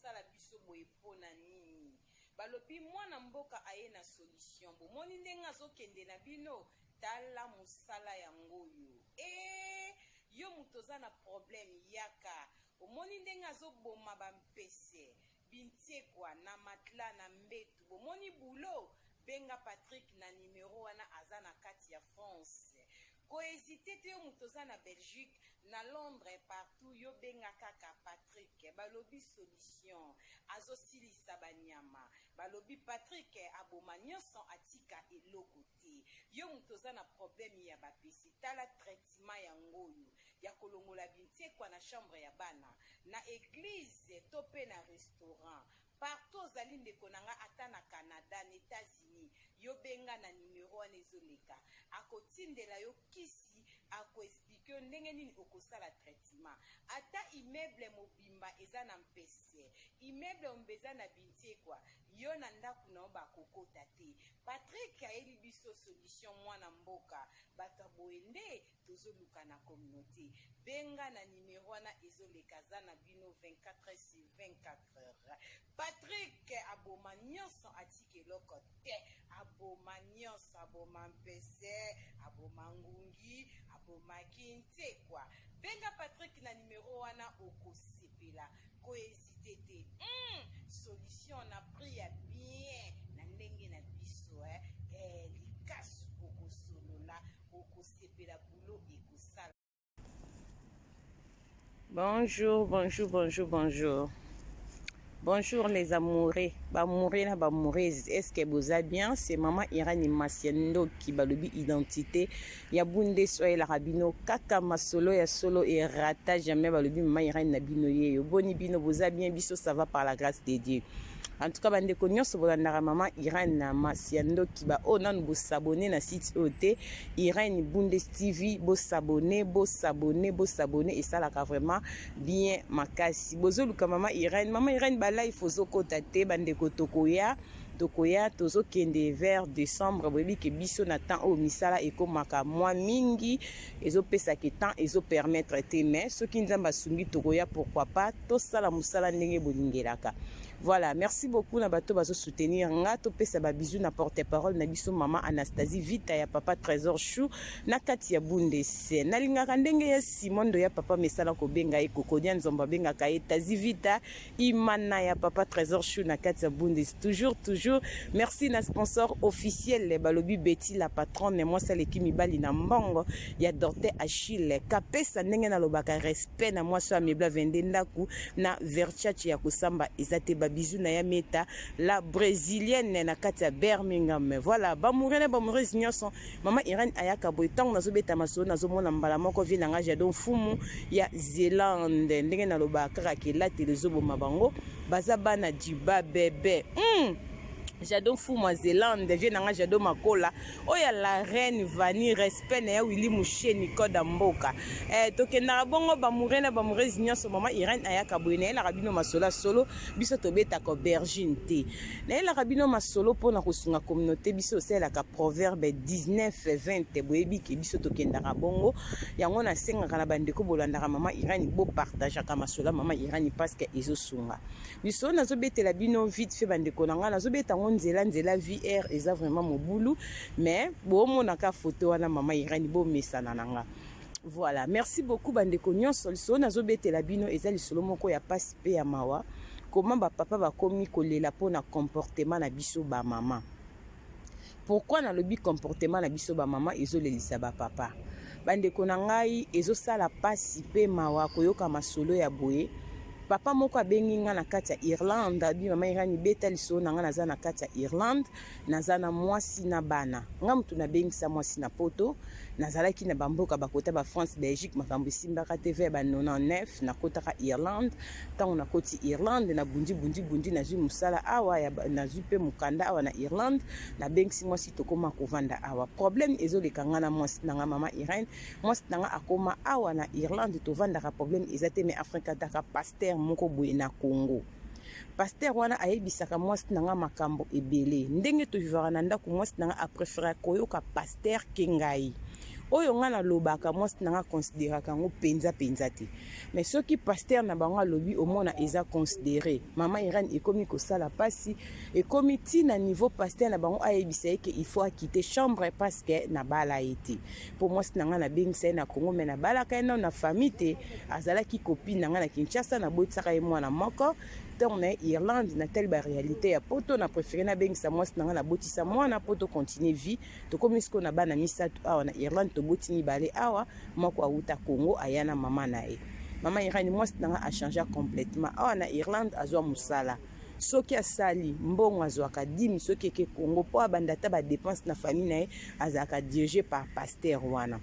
sala biso boye pona nini balobi mwana mboka aye na solution bomoni ndenge azokende na bino tala mosala yango yo yo mutu oza na problème yaka omoni ndenge azoboma bampese bintiekwa na matla na mbetu bomoni bulo benga Patrick na numero wana aza na kati ya France kohésite te yo mutu oza na Belgique na Londres partout yo benga kaka Patrick balobi solution azosilisa banyama balobi Patrick aboma nyonso atika eloko te yo mutu oza na problème ya bapesi tala traitement yango oyo ya kolongola bintiekwa na chambre ya bana na église to pe na restaurant partout ozali ndeko nanga ata na Canada na États-Unis yo benga na numero wana ezoleka akotindela yo kisi akoexplike yo ndenge nini okosala traitement ata immeuble mobimba eza na mpese immeuble ombeza na bintiekwa yo na ndako na yo bakokota te Patrick ayeli biso solution mwana mboka bato boende tozoluka na communauté benga na numero wana ezoleka za na bino 24h/24h Patrick aboma nyonso atiki eloko te aboma nyonso aboma mpese aboma ngungi aboma kintiekwa benga Patrick na numero wana okosepela kohésite te solution na prix ya bien na ndenge na biso likasu okosolola okosepela bulo ekosala. Bonjour les amoureux, bamoureux na bamoureuses, est-ce que vous allez bien? C'est maman Irani Masiendo qui balobi identité ya bunde soye la rabino kaka masolo ya solo et rata jamais balobi maman Irani na bino ye boni bino vous allez bien biso ça va par la grâce de Dieu. En tout cas bande konyo so bolandara maman Irani na Masiendo qui ba onan bo s'abonner na site OT Irani Bundes TV bo s'abonner et ça là vraiment bien makasi bozo luka maman Irani ba live ozo kotate bande kotokoya tokoya tozo kende vers décembre boyebi ke biso na temps o misala ekomaka mwa mingi ezo pesa ke temps ezo permettre te mais ce qui nzamba sungi tokoya pourquoi pas to sala musala ndenge bolingelaka. Voilà, merci beaucoup na bato bazo soutenir nga to pesa ba bisou na porte-parole na biso maman Anastasie Vita ya papa Trésor Chou na kati ya Bundese na lingaka ndenge ya Simondo ya papa mesala ko benga e kokodia nzomba benga ka Etazi Vita imana ya papa Trésor Chou na kati ya Bundese toujours merci na sponsor officiel le balobi Betty la patronne moi ça l'équipe bali na mbongo ya Dorte Achille kapesa ndenge na lobaka respect na moi so mebla vende ndaku na Versace ya kusamba ezate bisous na yameta la brésilienne na kati ya Birmingham. Voilà bamoureuse nyonso maman Irani ayaka boy tang nazo beta maso nazo mona mbala moko vi na ngaja don fumu ya Zélande ndenge na lobaka kaka kelate lezo bo mabango baza bana diba bébé Jadon fou moi Zélande vient nanga jadon makola oya la reine Vani respect na ya Willy Moucheni koda mboka tokenda bongo bamurena bamurezi nyonso mama Irene ayaka boyena la rabino masola solo biso tobeta ko bergine te na la rabino masolo pona kosunga communauté biso sela ka proverbe 19:20 boyebi ke biso tokenda bongo yango na senga kana bandeko bolandaka mama Irene bo partage ka masola mama Irene parce que ezo sunga biso nazo betela bino vite fait bandeko nanga nazo beta nzela VR eza vraiment mobulu mais bo monaka photo wana mama Irani bo mesana nanga. Voilà, merci beaucoup bandeko nyonso so nazo betela bino eza lisolo moko ya pasi pe ya mawa comment ba papa ba komi kolela pona comportement na biso ba mama. Pourquoi na lobi comportement na biso ba mama ezolelisa ba papa bandeko na ngai ezosala pasi pe mawa koyoka masolo ya boye. Papa moko abengi nga na kati ya Irlande abi mama Irani beta liso na nga naza na kati ya Irlande naza na mwasi na bana nga mutu na bengisa mwasi na poto nazalaki na bamboka bakota ba France Belgique makambo simbaka TV ba 99 na kotaka Irlande tango na koti Irlande na bundi na zwi musala awa ya na zwi pe mukanda awa na Irlande na bengisi mwasi tokoma kovanda awa problème ezoleka nga na mwasi na nga mama Irene mwasi na nga akoma awa na Irlande tovanda ka problème ezate me Afrika taka pasteur moko boye na Congo. Pasteur wana ayebisaka mwasi nanga makambo ebele ndenge to vivara na ndako mwasi nanga a préférer koyoka pasteur kengai oyo nga na lobaka mwasi nanga considéraka ngo penza te mais soki pasteur na bango alobi omona eza considéré mama Irène ekomi kosala pasi ekomi tina niveau pasteur na bango ayebisa ke il faut quitter chambre parce que na bala été pour mwasi nanga na bengisa na Congo mais na bala ka na famille te azalaki copine nanga na Kinshasa na botsaka ye mwana moko donc na Irlande na telle ba réalité ya poto na préféré na bengisa mwasi nanga na botisa mwana poto continuer vie to comme ce qu'on a bana misatu awa na Irlande to botini balé awa moko auta Congo ayana mama na e mama Irène mwasi nanga a changé complètement awa na Irlande azwa musala soki asali mbongo azwaka dimi soki ke Congo po abandata ba dépense na famille na e azaka dirigé par pasteur wana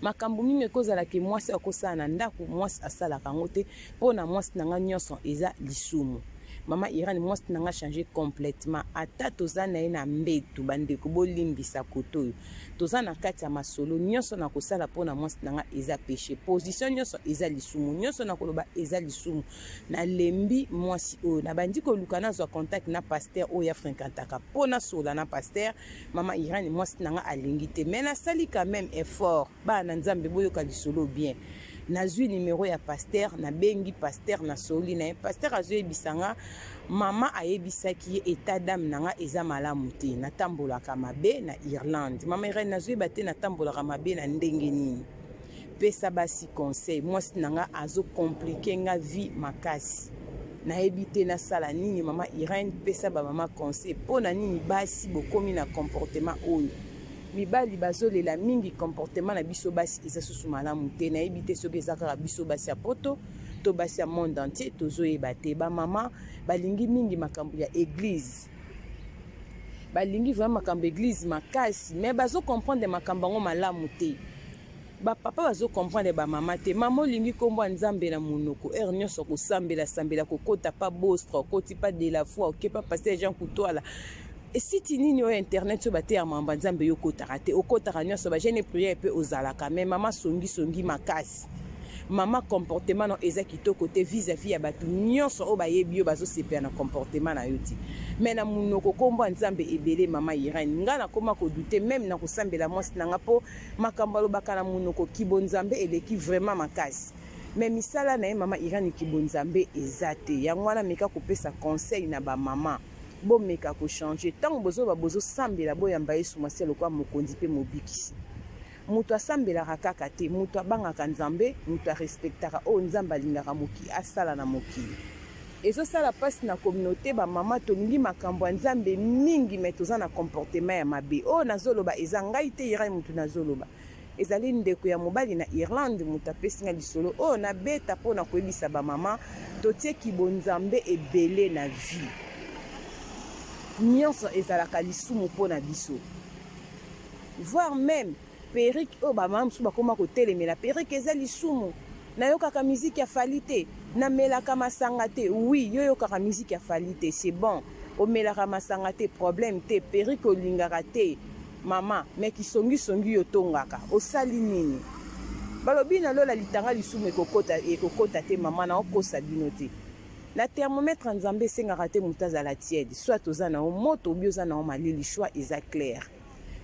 makambo mingi ekozala ke mwasi akosala na ndako mwasi asalaka ngo te mpona mwasi nanga nyonso eza lisumu mama Irène mwasi nanga changer complètement ata toza na ye na mbetu bandeko bolimbisa koto oyo toza na kati ya masolo nyonso na kosala mpona mwasi nanga eza péché position nyonso eza lisumu nyonso na koloba eza lisumu na lembi mwasi oyo na bandi koluka nazwa contact na pasteur oyo afréquentaka mpona sola na pasteur mama Irène mwasi nanga alingi te mais nasali quand même effort bana nzambe boyoka lisolo bien nazwi numéro ya pasteur na bengi pasteur na soli na pasteur azoyebisanga mama ayebisaki ye état d'âme nanga eza malamu te natambolaka mabe na Irlande mama Irène nazoyeba te natambolaka mabe na ndenge nini pesa basi conseil mwasi nanga azo compliquer nga vie makasi nayebi te nasala nini mama Irène pesa ba mama conseil pona nini basi bokomi na comportement oyo mibali bazolela mingi comportement na biso basi eza susu malamu te nayebi te soki eza kaka biso basi ya poto to basi ya monde entier tozoyeba te bamama balingi mingi makambo ya église balingi vraiment makambo église makasi mais bazokomprendre makambo yango malamu te bapapa bazokomprendre bamama te mama olingi kombo ya nzambe na monoko ere nyonso kosambela kokota pa bostre okoti pa de la foi oke pa pasteur Jean Coutoala esiti nini oyo internet so bate ya mamba nzambe yo kotaka te okotaka nyonso bajene prière pe ozalaka mais mama songi makasi mama comportement no eza kitoko te vis-à-vis ya bato nyonso oyo bayebi yo bazosepela na comportement na yo ti mais na monoko kombo ya nzambe ebele mama Irène nga nakoma kodute même na kosambela mwasi nanga mpo makambo alobaka na monoko kibonzambe eleki vraiment makasi mais misala na ye mama Irène kibonzambe eza te yango wana meka kopesa conseil na bamama bomeka ko changer tango bozo sambela boyamba Yesu masi lokwa mokonzi pe mobikisi mutu asambelaka kaka te mutu abangaka nzambe mutu arespectaka oyo nzambe alingaka moki asala na mokili ezosala pasi na communauté bamama tolingi makambo ya nzambe mingi me toza na comportement ya mabe oyo nazoloba eza ngai te Irène mutu nazoloba ezali ndeko ya mobali na Irlande mutu apesi nga lisolo oyo nabeta mpona koyebisa bamama totie kibonzambe ebele na vie nyonso ezalaka lisumu mpona biso voire même perike oyo bamama mosusu bakoma kotelemela perike eza lisumu nayokaka miziki ya fali te namelaka masanga te oui yoyokaka miziki ya fali te c'est bon omelaka masanga te problème te perike olingaka te mama me kisongisongi yo tongaka osali nini balobi na lola litanga lisumu ekokota te mama na okosa bino te na thermomètre nzambe esengaka te moto azala tiède soit oza na moto obi oza na malili choix eza clair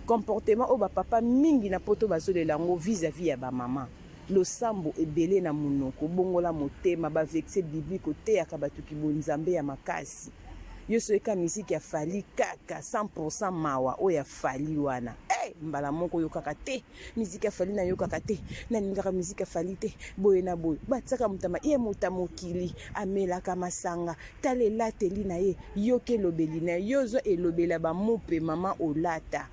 comportement oyo bapapa mingi na poto bazolela yango vis-à-vis ya bamama losambo ebele na monoko bongola motema bavexe biblique oteyaka bato kibonzambe ya makasi yo soyeka miziki ya fali kaka 100% mawa oyo ya fali wana mbala moko oyokaka te miziki ya fali nayokaka te nalingaka miziki ya fali te boye na boye batiaka motama ye moto mokili amelaka masanga tala elateli na ye yoka elobeli na ye yozwa elobela bamope mama olata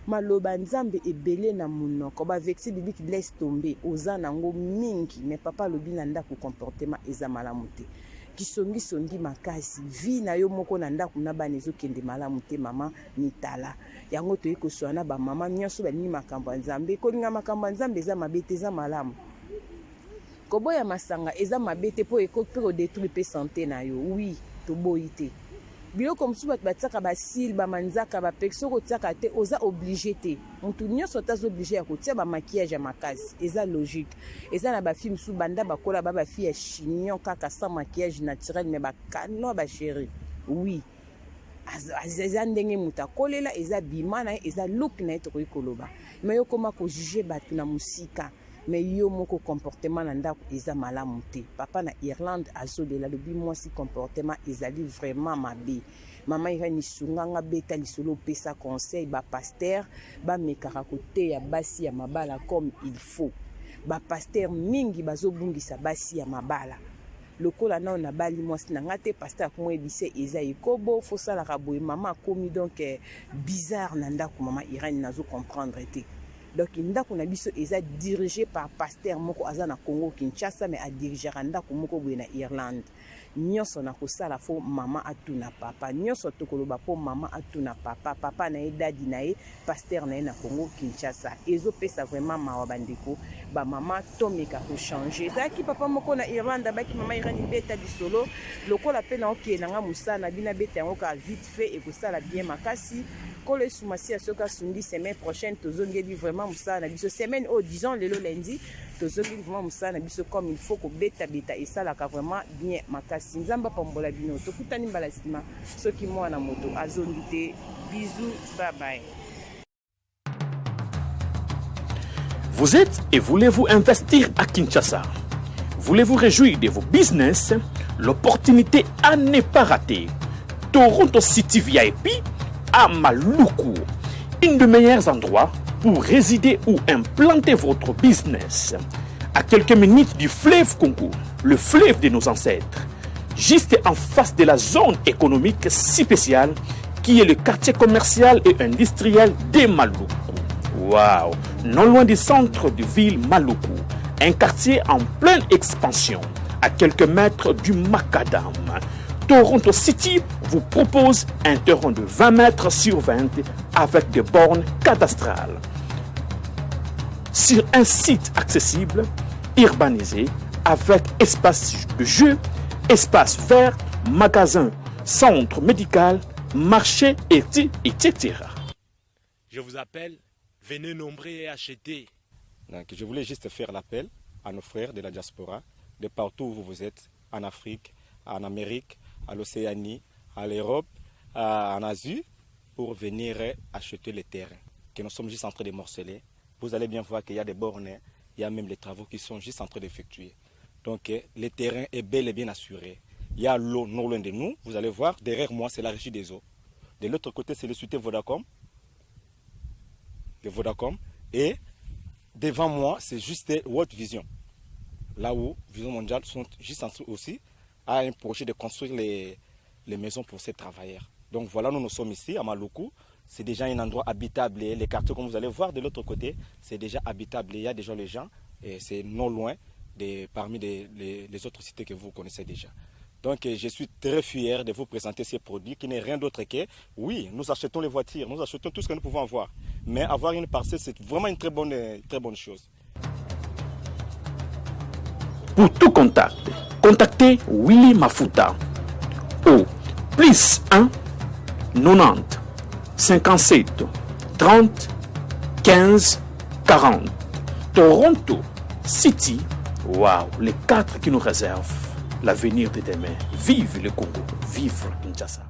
maloba nzambe ebele na monoko bavexe biblique laisse tomber oza nango mingi mais papa alobi na ndako comportement eza malamu te kisongisongi makasi vi na yo moko na ndako na bana ezokende malamu te mama mitala yango toyi koswana bamama nyonso balingi makambo ya nzambe kolinga makambo ya nzambe eza mabe te eza malamu koboya masanga eza mabe te mpo ekoki mpe kodétruire mpe santé na yo oui toboyi te biloko mosusu bato batiaka basile bamanzaka bapeki soki otiaka te oza oblige te motu nyonso taza oblige ya kotia bamaquillage ya makasi eza logique eza na bafille mosusu banda bakola bafille ya chignon kaka sans maquillage naturel mais bakano bachéri oui eza ndenge muta kolela eza bima na eza look na tokoki koloba mais yo koma ko juger batu na musika mais yo moko comportement na ndako eza malamu te papa na Irlande azolela lobi mwasi comportement ezali vraiment mabe mama irani sunganga beta lisolo pesa conseil ba pasteur ba mekaka kote ya basi ya mabala comme il faut ba pasteur mingi bazobungisa basi ya mabala lokola na on bali mwasi na ngate pasteur ko ebise eza ikobo faut sala ka boye mama komi donc bizarre na ndako mama irani nazo comprendre te donc ndako na biso eza dirigé par pasteur moko aza na Congo Kinshasa mais a diriger ndako moko boye na Irlande nyonso na kosala fo mama atuna papa nyonso tokoloba po mama atuna papa na edadi na e pasteur na na Congo Kinshasa ezo pesa vraiment mawa bandeko ba mama tomeka ko changer zaki papa moko na Irlande baki mama irani beta di solo lokola pe na okela nga musana bina beta yango ka vite fait et ko sala bien makasi kole sumasi asoka sundi semaine prochaine tozongeli vraiment musana biso semaine disons lelo lundi tozongeli vraiment musana biso comme il faut ko beta et ça la vraiment bien makasi nzamba pambola bino tokutani mbala sima soki mwana moto azondite bisous bye bye. Vous êtes et voulez-vous investir à Kinshasa? Voulez-vous réjouir de vos business? L'opportunité à ne pas rater. Toronto City VIP à Maluku, un des meilleurs endroits pour résider ou implanter votre business. À quelques minutes du fleuve Congo, le fleuve de nos ancêtres, juste en face de la zone économique spéciale qui est le quartier commercial et industriel de Maluku. Waouh! Non loin du centre de ville Maluku, un quartier en pleine expansion, à quelques mètres du Macadam. Toronto City vous propose un terrain de 20 mètres sur 20 avec des bornes cadastrales. Sur un site accessible, urbanisé, avec espace de jeu, espace vert, magasin, centre médical, marché, etc. Je vous appelle, venez nombrer et acheter. Donc, je voulais juste faire l'appel à nos frères de la diaspora, de partout où vous êtes, en Afrique, en Amérique, à l'Océanie, à l'Europe, en Asie, pour venir acheter les terrains que nous sommes juste en train de morceler. Vous allez bien voir qu'il y a des bornes, il y a même les travaux qui sont juste en train d'effectuer. Donc le terrain est bel et bien assuré. Il y a l'eau non loin de nous, vous allez voir, derrière moi c'est la régie des eaux. De l'autre côté c'est le société Vodacom. Et devant moi c'est juste World Vision. Là où Vision Mondiale sont juste en train aussi à un projet de construire les maisons pour ces travailleurs. Donc voilà, nous sommes ici à Maluku. C'est déjà un endroit habitable. Et les quartiers, comme vous allez voir de l'autre côté, c'est déjà habitable. Il y a déjà les gens et c'est non loin parmi les autres cités que vous connaissez déjà. Donc je suis très fier de vous présenter ces produits qui n'est rien d'autre que, oui, nous achetons les voitures, nous achetons tout ce que nous pouvons avoir. Mais avoir une parcelle, c'est vraiment une très bonne chose. Pour tout contact, contactez Willy Mafuta au +1 90 57 30 15 40. Toronto City, waouh, les 4 qui nous réservent l'avenir de demain. Vive le Congo, vive Kinshasa.